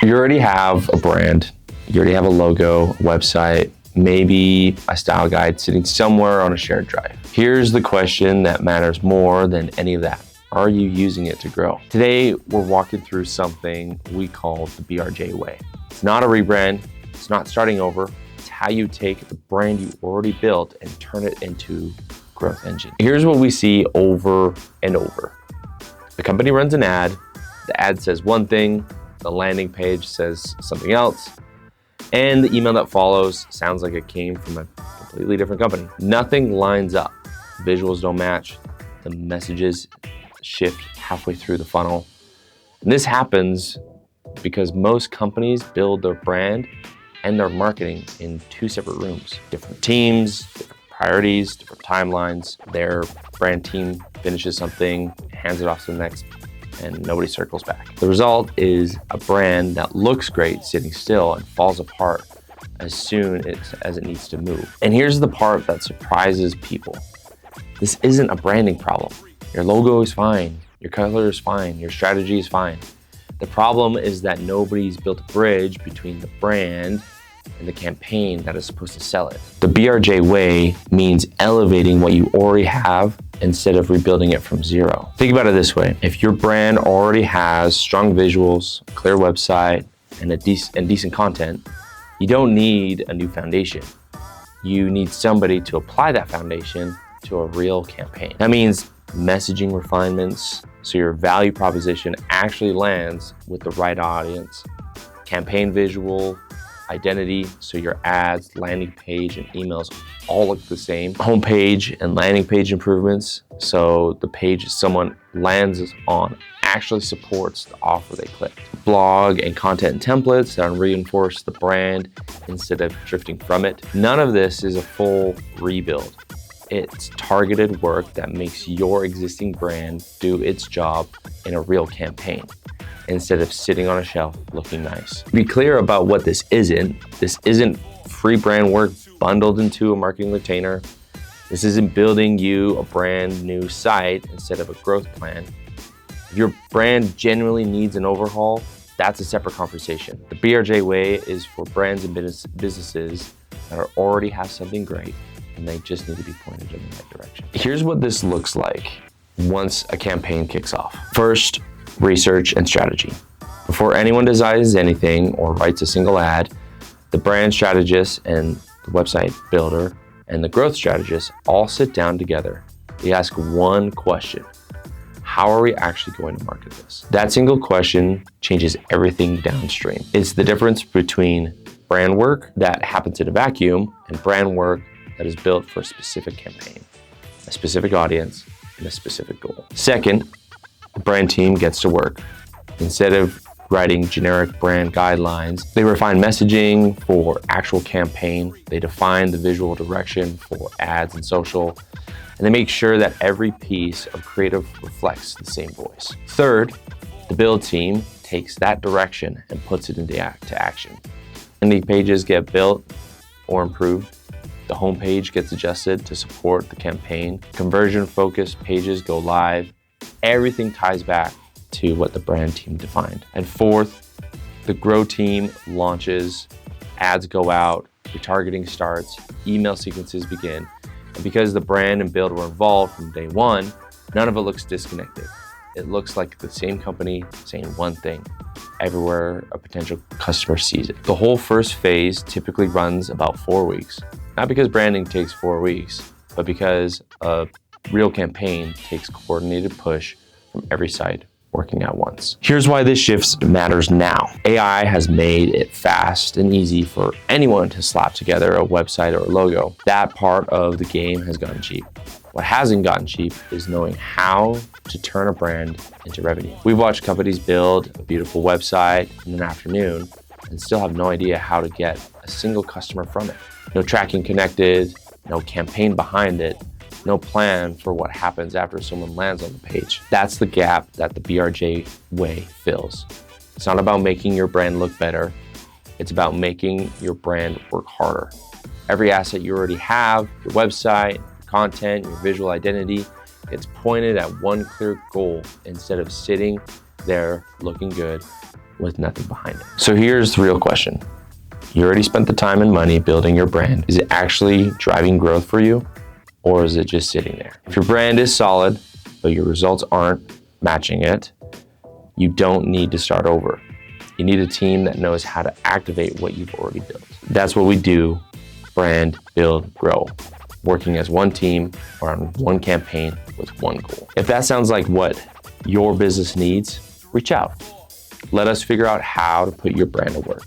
You already have a brand, you already have a logo, a website, maybe a style guide sitting somewhere on a shared drive. Here's the question that matters more than any of that. Are you using it to grow? Today, we're walking through something we call the BRJ Way. It's not a rebrand, it's not starting over, it's how you take the brand you already built and turn it into a growth engine. Here's what we see over and over. The company runs an ad, the ad says one thing, the landing page says something else, and the email that follows sounds like it came from a completely different company. Nothing lines up. Visuals don't match. The messages shift halfway through the funnel. And this happens because most companies build their brand and their marketing in two separate rooms. Different teams, different priorities, different timelines. Their brand team finishes something, hands it off to the next, and nobody circles back. The result is a brand that looks great sitting still and falls apart as soon as it needs to move. And here's the part that surprises people. This isn't a branding problem. Your logo is fine, your color is fine, your strategy is fine. The problem is that nobody's built a bridge between the brand and the campaign that is supposed to sell it. The BRJ Way means elevating what you already have instead of rebuilding it from zero. Think about it this way. If your brand already has strong visuals, a clear website, and decent content, you don't need a new foundation. You need somebody to apply that foundation to a real campaign. That means messaging refinements, so your value proposition actually lands with the right audience. Campaign visual, identity, so your ads, landing page, and emails all look the same. Homepage and landing page improvements, so the page someone lands on actually supports the offer they clicked. Blog and content templates that reinforce the brand instead of drifting from it. None of this is a full rebuild. It's targeted work that makes your existing brand do its job in a real campaign, instead of sitting on a shelf looking nice. Be clear about what this isn't. This isn't free brand work bundled into a marketing retainer. This isn't building you a brand new site instead of a growth plan. If your brand genuinely needs an overhaul, that's a separate conversation. The BRJ Way is for brands and businesses that already have something great, and they just need to be pointed in the right direction. Here's what this looks like once a campaign kicks off. First, research and strategy. Before anyone designs anything or writes a single ad, the brand strategist and the website builder and the growth strategist all sit down together. They ask one question: how are we actually going to market this? That single question changes everything downstream. It's the difference between brand work that happens in a vacuum and brand work that is built for a specific campaign, a specific audience, and a specific goal. Second, the brand team gets to work. Instead of writing generic brand guidelines, they refine messaging for actual campaign, they define the visual direction for ads and social, and they make sure that every piece of creative reflects the same voice. Third, the build team takes that direction and puts it into action. Landing pages get built or improved. The homepage gets adjusted to support the campaign. Conversion-focused pages go live. Everything ties back to what the brand team defined. And fourth, the grow team launches, ads go out, retargeting starts, email sequences begin. And because the brand and build were involved from day one, none of it looks disconnected. It looks like the same company saying one thing everywhere a potential customer sees it. The whole first phase typically runs about 4 weeks. Not because branding takes 4 weeks, but because a real campaign takes coordinated push from every side working at once. Here's why this shift matters now. AI has made it fast and easy for anyone to slap together a website or a logo. That part of the game has gotten cheap. What hasn't gotten cheap is knowing how to turn a brand into revenue. We've watched companies build a beautiful website in an afternoon and still have no idea how to get a single customer from it. No tracking connected, no campaign behind it, no plan for what happens after someone lands on the page. That's the gap that the BRJ Way fills. It's not about making your brand look better. It's about making your brand work harder. Every asset you already have, your website, your content, your visual identity, it's pointed at one clear goal instead of sitting there looking good with nothing behind it. So here's the real question. You already spent the time and money building your brand. Is it actually driving growth for you, or is it just sitting there? If your brand is solid, but your results aren't matching it, you don't need to start over. You need a team that knows how to activate what you've already built. That's what we do: brand, build, grow. Working as one team or on one campaign with one goal. If that sounds like what your business needs, reach out. Let us figure out how to put your brand to work.